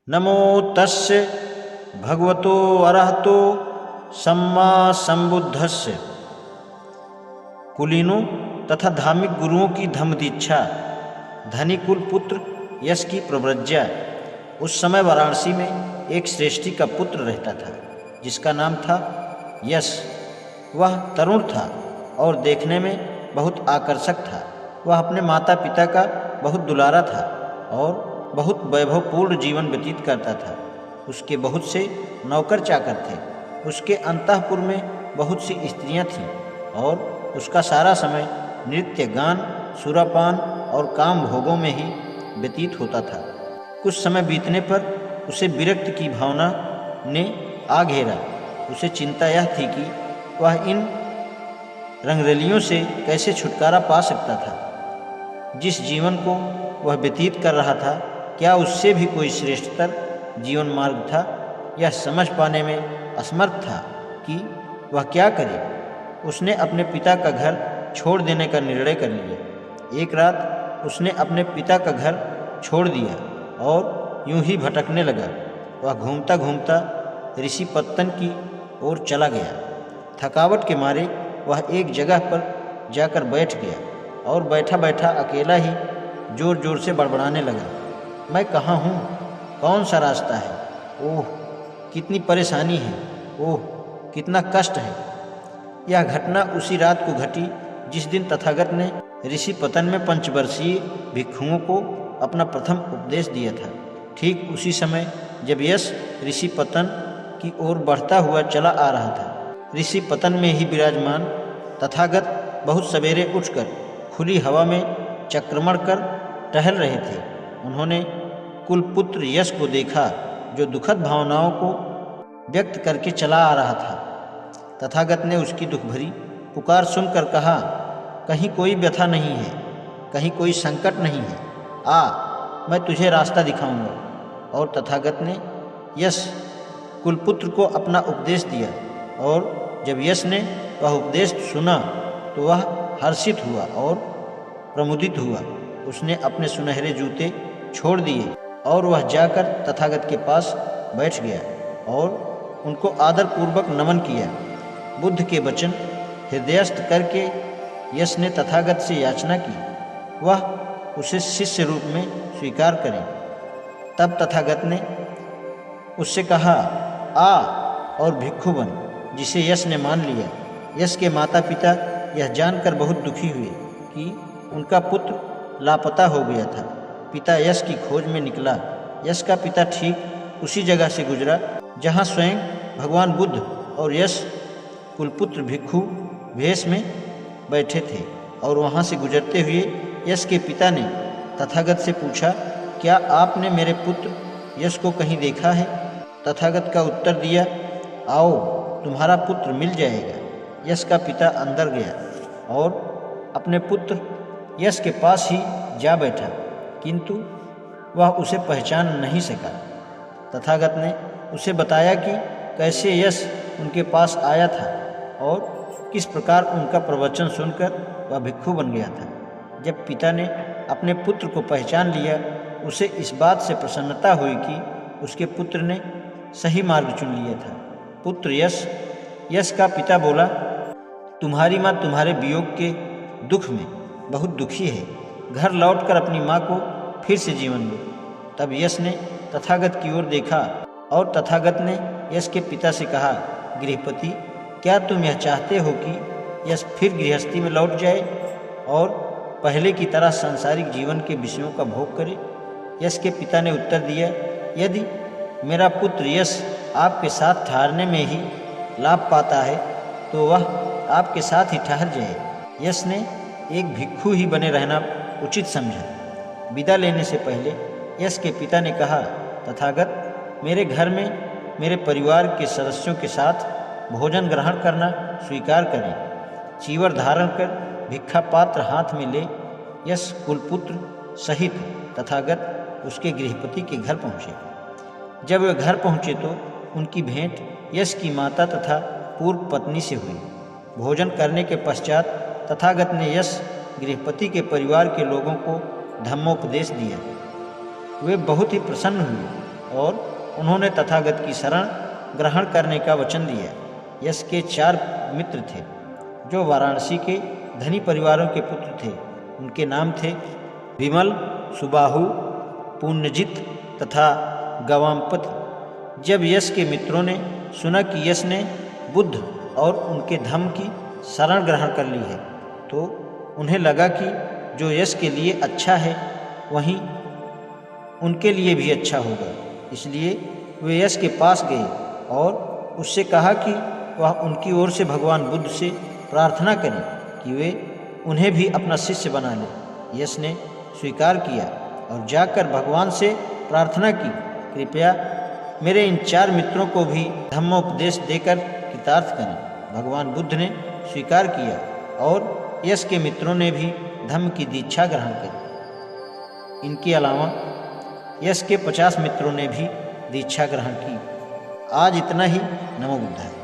नमो तस्य भगवतो अरहतो सम्मा संबुद्धस्य। कुलीनों तथा धार्मिक गुरुओं की धम्म दीक्षा, धनी कुल पुत्र यश की प्रव्रज्या। उस समय वाराणसी में एक श्रेष्ठी का पुत्र रहता था जिसका नाम था यश। वह तरुण था और देखने में बहुत आकर्षक था। वह अपने माता पिता का बहुत दुलारा था और बहुत वैभवपूर्ण जीवन व्यतीत करता था। उसके बहुत से नौकर चाकर थे। उसके अंतःपुर में बहुत सी स्त्रियां थीं और उसका सारा समय नृत्य, गान, सुरापान और काम भोगों में ही व्यतीत होता था। कुछ समय बीतने पर उसे विरक्त की भावना ने आ घेरा। उसे चिंता यह थी कि वह इन रंगरलियों से कैसे छुटकारा पा सकता था। जिस जीवन को वह व्यतीत कर रहा था, क्या उससे भी कोई श्रेष्ठतर जीवन मार्ग था? यह समझ पाने में असमर्थ था कि वह क्या करे। उसने अपने पिता का घर छोड़ देने का निर्णय कर लिया। एक रात उसने अपने पिता का घर छोड़ दिया और यूं ही भटकने लगा। वह घूमता घूमता ऋषि पत्तन की ओर चला गया। थकावट के मारे वह एक जगह पर जाकर बैठ गया और बैठा बैठा अकेला ही जोर जोर से बड़बड़ाने लगा, मैं कहाँ हूँ? कौन सा रास्ता है? ओह कितनी परेशानी है! ओह कितना कष्ट है! यह घटना उसी रात को घटी जिस दिन तथागत ने ऋषि पतन में पंचवर्षीय भिक्षुओं को अपना प्रथम उपदेश दिया था। ठीक उसी समय जब यश ऋषि पतन की ओर बढ़ता हुआ चला आ रहा था, ऋषि पतन में ही विराजमान तथागत बहुत सवेरे उठकर खुली हवा में चक्रमण कर टहल रहे थे। उन्होंने कुलपुत्र यश को देखा जो दुखद भावनाओं को व्यक्त करके चला आ रहा था। तथागत ने उसकी दुख भरी पुकार सुनकर कहा, कहीं कोई व्यथा नहीं है, कहीं कोई संकट नहीं है, आ मैं तुझे रास्ता दिखाऊंगा। और तथागत ने यश कुलपुत्र को अपना उपदेश दिया और जब यश ने वह उपदेश सुना तो वह हर्षित हुआ और प्रमुदित हुआ। उसने अपने सुनहरे जूते छोड़ दिए और वह जाकर तथागत के पास बैठ गया और उनको आदरपूर्वक नमन किया। बुद्ध के वचन हृदयस्थ करके यश ने तथागत से याचना की वह उसे शिष्य रूप में स्वीकार करें। तब तथागत ने उससे कहा, आ और भिक्षु बन, जिसे यश ने मान लिया। यश के माता पिता यह जानकर बहुत दुखी हुए कि उनका पुत्र लापता हो गया था। पिता यश की खोज में निकला। यश का पिता ठीक उसी जगह से गुजरा जहाँ स्वयं भगवान बुद्ध और यश कुलपुत्र भिक्षु भेष में बैठे थे और वहाँ से गुजरते हुए यश के पिता ने तथागत से पूछा, क्या आपने मेरे पुत्र यश को कहीं देखा है? तथागत का उत्तर दिया, आओ तुम्हारा पुत्र मिल जाएगा। यश का पिता अंदर गया और अपने पुत्र यश के पास ही जा बैठा, किंतु वह उसे पहचान नहीं सका। तथागत ने उसे बताया कि कैसे यश उनके पास आया था और किस प्रकार उनका प्रवचन सुनकर वह भिक्षु बन गया था। जब पिता ने अपने पुत्र को पहचान लिया, उसे इस बात से प्रसन्नता हुई कि उसके पुत्र ने सही मार्ग चुन लिया था। पुत्र यश का पिता बोला, तुम्हारी माँ तुम्हारे वियोग के दुख में बहुत दुखी है, घर लौटकर अपनी माँ को फिर से जीवन दो। तब यश ने तथागत की ओर देखा और तथागत ने यश के पिता से कहा, गृहपति, क्या तुम यह चाहते हो कि यश फिर गृहस्थी में लौट जाए और पहले की तरह सांसारिक जीवन के विषयों का भोग करे? यश के पिता ने उत्तर दिया, यदि मेरा पुत्र यश आपके साथ ठहरने में ही लाभ पाता है तो वह आपके साथ ही ठहर जाए। यश ने एक भिक्षु ही बने रहना उचित समझा। विदा लेने से पहले यश के पिता ने कहा, तथागत, मेरे घर में मेरे परिवार के सदस्यों के साथ भोजन ग्रहण करना स्वीकार करें। चीवर धारण कर भिक्षा पात्र हाथ में ले यश कुलपुत्र सहित तथागत उसके गृहपति के घर पहुँचे। जब वे घर पहुँचे तो उनकी भेंट यश की माता तथा पूर्व पत्नी से हुई। भोजन करने के पश्चात तथागत ने यश गृहपति के परिवार के लोगों को धम्मोपदेश दिया। वे बहुत ही प्रसन्न हुए और उन्होंने तथागत की शरण ग्रहण करने का वचन दिया। यश के 4 मित्र थे जो वाराणसी के धनी परिवारों के पुत्र थे। उनके नाम थे विमल, सुबाहु, पुण्यजित तथा गवामपथ। जब यश के मित्रों ने सुना कि यश ने बुद्ध और उनके धम्म की शरण ग्रहण कर ली है, तो उन्हें लगा कि जो यश के लिए अच्छा है वहीं उनके लिए भी अच्छा होगा। इसलिए वे यश के पास गए और उससे कहा कि वह उनकी ओर से भगवान बुद्ध से प्रार्थना करें कि वे उन्हें भी अपना शिष्य बना लें। यश ने स्वीकार किया और जाकर भगवान से प्रार्थना की, कृपया मेरे इन 4 मित्रों को भी धम्मोपदेश देकर कृतार्थ करें। भगवान बुद्ध ने स्वीकार किया और यश के मित्रों ने भी धम्म की दीक्षा ग्रहण करी। इनके अलावा यश के 50 मित्रों ने भी दीक्षा ग्रहण की। आज इतना ही। नमो बुद्धाय।